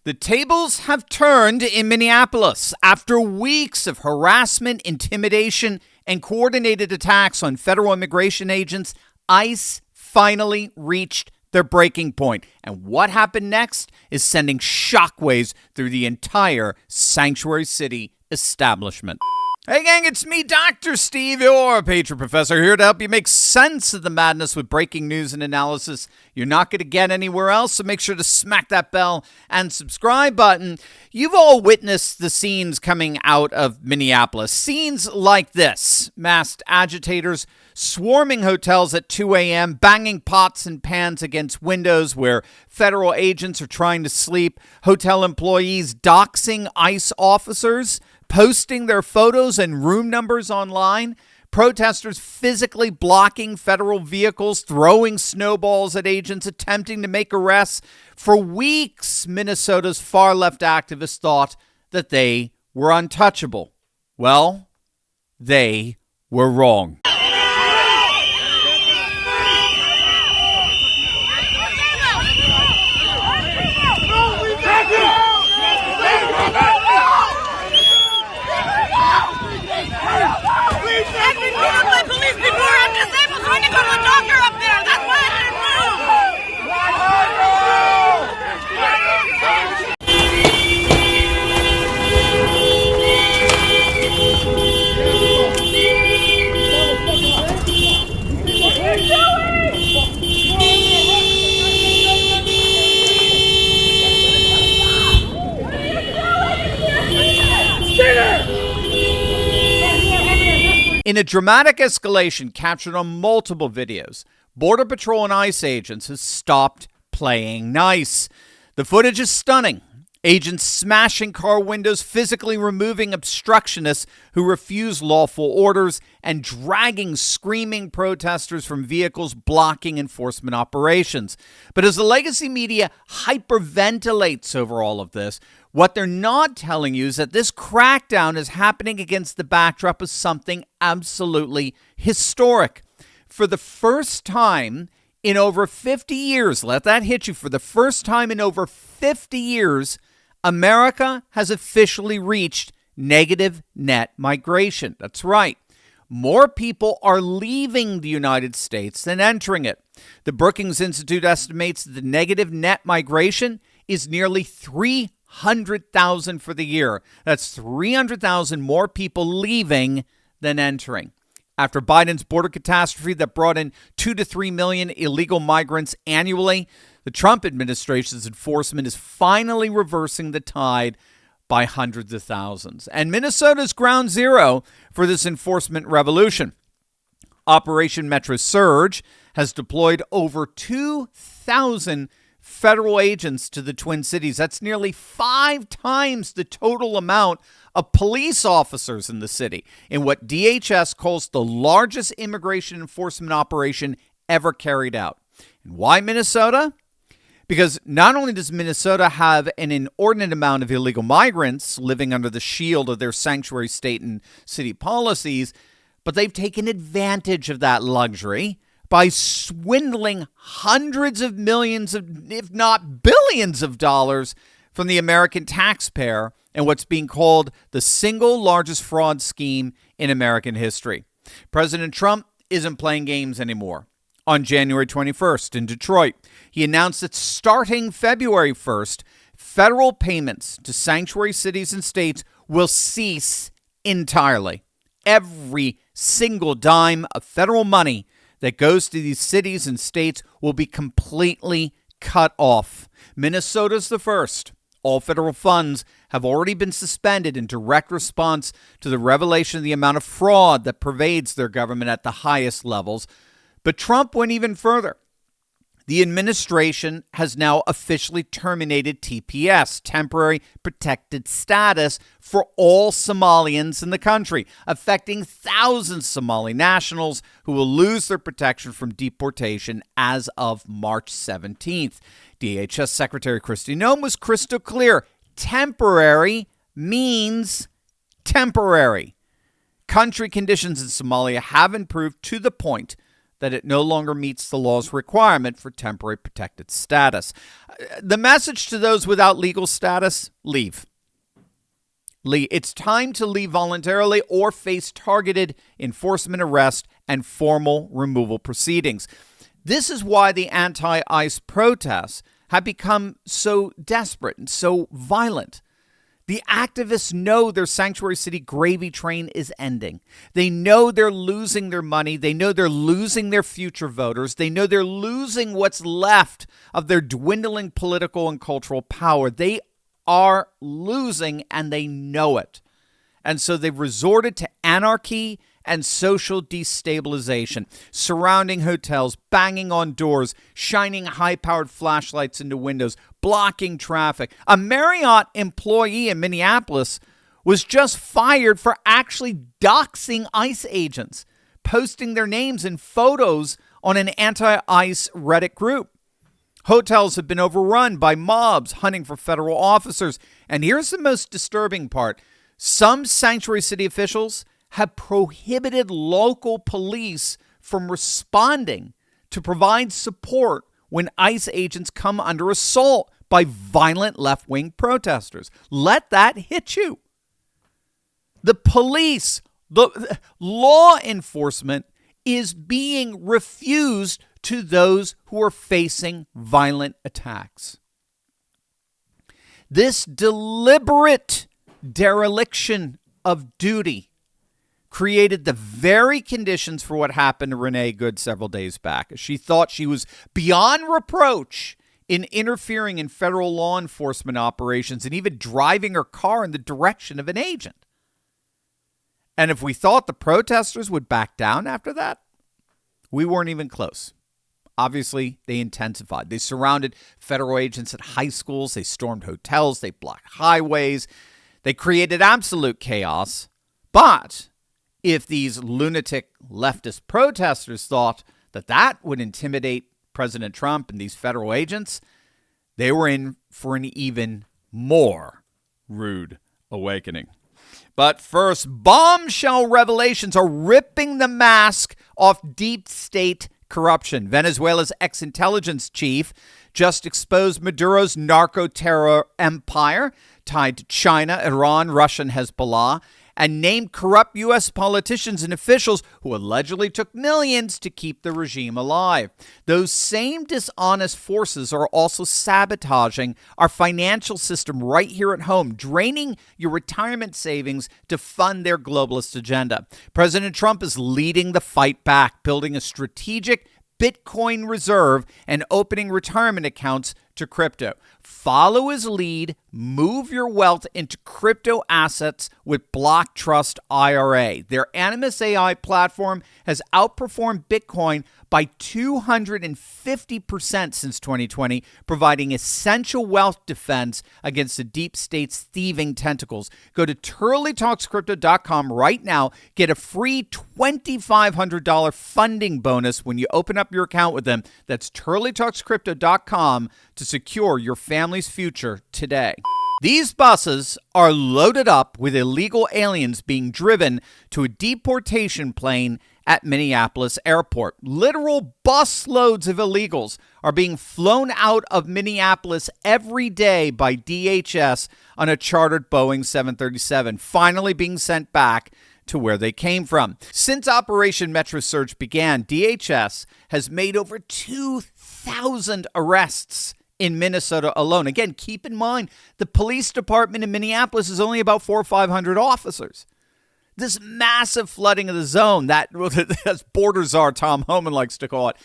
The tables have turned in Minneapolis. After weeks of harassment, intimidation, and coordinated attacks on federal immigration agents, ICE finally reached their breaking point. And what happened next is sending shockwaves through the entire Sanctuary City establishment. Hey gang, it's me, Dr. Steve, your Patriot Professor, here to help you make sense of the madness with breaking news and analysis you're not going to get anywhere else, so make sure to smack that bell and subscribe button. You've all witnessed the scenes coming out of Minneapolis. Scenes like this: masked agitators swarming hotels at 2 a.m., banging pots and pans against windows where federal agents are trying to sleep, hotel employees doxing ICE officers, posting their photos and room numbers online, protesters physically blocking federal vehicles, throwing snowballs at agents, attempting to make arrests. For weeks, Minnesota's far-left activists thought that they were untouchable. Well, they were wrong. In a dramatic escalation captured on multiple videos, Border Patrol and ICE agents have stopped playing nice. The footage is stunning. Agents smashing car windows, physically removing obstructionists who refuse lawful orders, and dragging screaming protesters from vehicles, blocking enforcement operations. But as the legacy media hyperventilates over all of this, what they're not telling you is that this crackdown is happening against the backdrop of something absolutely historic. For the first time in over 50 years, let that hit you, for the first time in over 50 years, America has officially reached negative net migration. That's right. More people are leaving the United States than entering it. The Brookings Institute estimates that the negative net migration is nearly 300,000 for the year. That's 300,000 more people leaving than entering. After Biden's border catastrophe that brought in 2 to 3 million illegal migrants annually, the Trump administration's enforcement is finally reversing the tide by hundreds of thousands. And Minnesota's ground zero for this enforcement revolution. Operation Metro Surge has deployed over 2,000 federal agents to the Twin Cities. That's nearly 5 times the total amount of police officers in the city, in what DHS calls the largest immigration enforcement operation ever carried out. And why Minnesota? Because not only does Minnesota have an inordinate amount of illegal migrants living under the shield of their sanctuary state and city policies, but they've taken advantage of that luxury by swindling hundreds of millions of, if not billions of dollars from the American taxpayer in what's being called the single largest fraud scheme in American history. President Trump isn't playing games anymore. On January 21st in Detroit, he announced that starting February 1st, federal payments to sanctuary cities and states will cease entirely. Every single dime of federal money that goes to these cities and states will be completely cut off. Minnesota's the first. All federal funds have already been suspended in direct response to the revelation of the amount of fraud that pervades their government at the highest levels. But Trump went even further. The administration has now officially terminated TPS, temporary protected status, for all Somalians in the country, affecting thousands of Somali nationals who will lose their protection from deportation as of March 17th. DHS Secretary Kristi Noem was crystal clear. Temporary means temporary. Country conditions in Somalia have improved to the point that it no longer meets the law's requirement for temporary protected status. The message to those without legal status: leave. It's time to leave voluntarily or face targeted enforcement arrest and formal removal proceedings. This is why the anti-ICE protests have become so desperate and so violent. The activists know their sanctuary city gravy train is ending. They know they're losing their money. They know they're losing their future voters. They know they're losing what's left of their dwindling political and cultural power. They are losing, and they know it. And so they've resorted to anarchy and social destabilization, surrounding hotels, banging on doors, shining high-powered flashlights into windows, blocking traffic. A Marriott employee in Minneapolis was just fired for actually doxing ICE agents, posting their names and photos on an anti-ICE Reddit group. Hotels have been overrun by mobs hunting for federal officers. And here's the most disturbing part. Some sanctuary city officials have prohibited local police from responding to provide support when ICE agents come under assault by violent left-wing protesters. Let that hit you. The police, the law enforcement is being refused to those who are facing violent attacks. This deliberate dereliction of duty created the very conditions for what happened to Renee Good several days back. She thought she was beyond reproach in interfering in federal law enforcement operations and even driving her car in the direction of an agent. And if we thought the protesters would back down after that, we weren't even close. Obviously, they intensified. They surrounded federal agents at high schools. They stormed hotels. They blocked highways. They created absolute chaos. But if these lunatic leftist protesters thought that that would intimidate President Trump and these federal agents, they were in for an even more rude awakening. But first, bombshell revelations are ripping the mask off deep state corruption. Venezuela's ex-intelligence chief just exposed Maduro's narco-terror empire tied to China, Iran, Russia, and Hezbollah, and named corrupt U.S. politicians and officials who allegedly took millions to keep the regime alive. Those same dishonest forces are also sabotaging our financial system right here at home, draining your retirement savings to fund their globalist agenda. President Trump is leading the fight back, building a strategic Bitcoin reserve and opening retirement accounts to crypto. Follow his lead, move your wealth into crypto assets with Block Trust IRA. Their Animus AI platform has outperformed Bitcoin by 250% since 2020, providing essential wealth defense against the deep state's thieving tentacles. Go to TurleyTalksCrypto.com right now. Get a free $2,500 funding bonus when you open up your account with them. That's TurleyTalksCrypto.com to secure your family's future today. These buses are loaded up with illegal aliens being driven to a deportation plane at Minneapolis airport. Literal busloads of illegals are being flown out of Minneapolis every day by DHS on a chartered Boeing 737, finally being sent back to where they came from. Since Operation Metro Surge began, DHS has made over 2,000 arrests in Minnesota alone. Again, keep in mind, the police department in Minneapolis is only about 400 or 500 officers. This massive flooding of the zone, that as border czar Tom Homan likes to call it,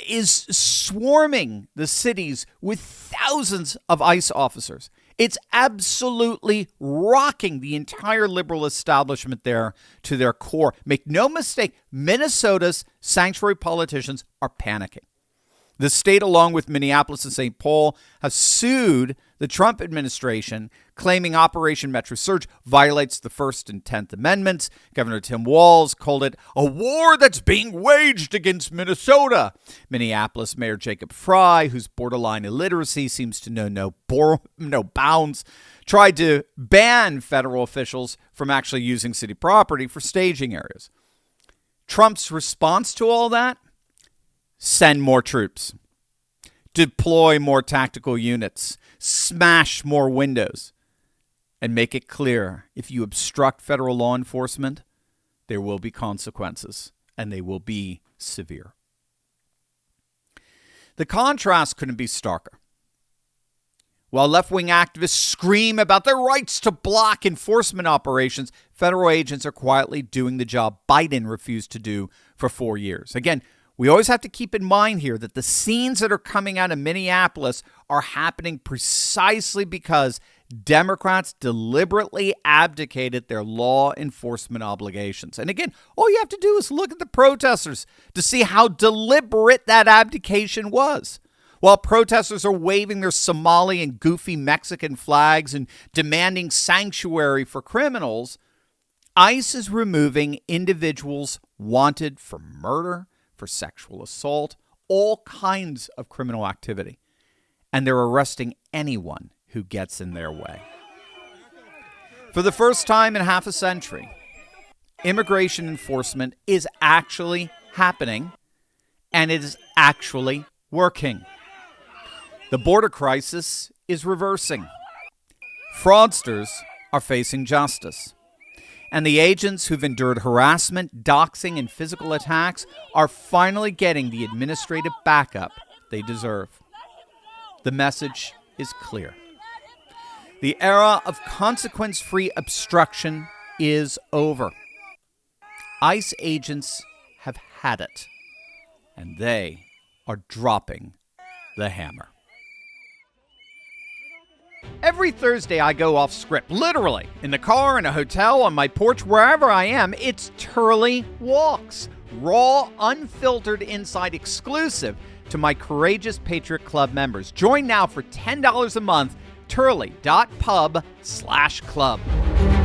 is swarming the cities with thousands of ICE officers. It's absolutely rocking the entire liberal establishment there to their core. Make no mistake, Minnesota's sanctuary politicians are panicking. The state, along with Minneapolis and St. Paul, have sued the Trump administration, claiming Operation Metro Surge violates the First and 10th Amendments. Governor Tim Walz called it a war that's being waged against Minnesota. Minneapolis Mayor Jacob Fry, whose borderline illiteracy seems to know no bounds, tried to ban federal officials from actually using city property for staging areas. Trump's response to all that? Send more troops. Deploy more tactical units. Smash more windows. And make it clear, if you obstruct federal law enforcement, there will be consequences, and they will be severe. The contrast couldn't be starker. While left-wing activists scream about their rights to block enforcement operations, federal agents are quietly doing the job Biden refused to do for 4 years. Again, we always have to keep in mind here that the scenes that are coming out of Minneapolis are happening precisely because Democrats deliberately abdicated their law enforcement obligations. And again, all you have to do is look at the protesters to see how deliberate that abdication was. While protesters are waving their Somali and goofy Mexican flags and demanding sanctuary for criminals, ICE is removing individuals wanted for murder, for sexual assault, all kinds of criminal activity. And they're arresting anyone who gets in their way. For the first time in half a century, immigration enforcement is actually happening, and it is actually working. The border crisis is reversing. Fraudsters are facing justice. And the agents who've endured harassment, doxing, and physical attacks are finally getting the administrative backup they deserve. The message is clear. The era of consequence-free obstruction is over. ICE agents have had it, and they are dropping the hammer. Every Thursday I go off script, literally, in the car, in a hotel, on my porch, wherever I am. It's Turley Walks, raw, unfiltered insight exclusive to my Courageous Patriot Club members. Join now for $10 a month, turley.pub/club.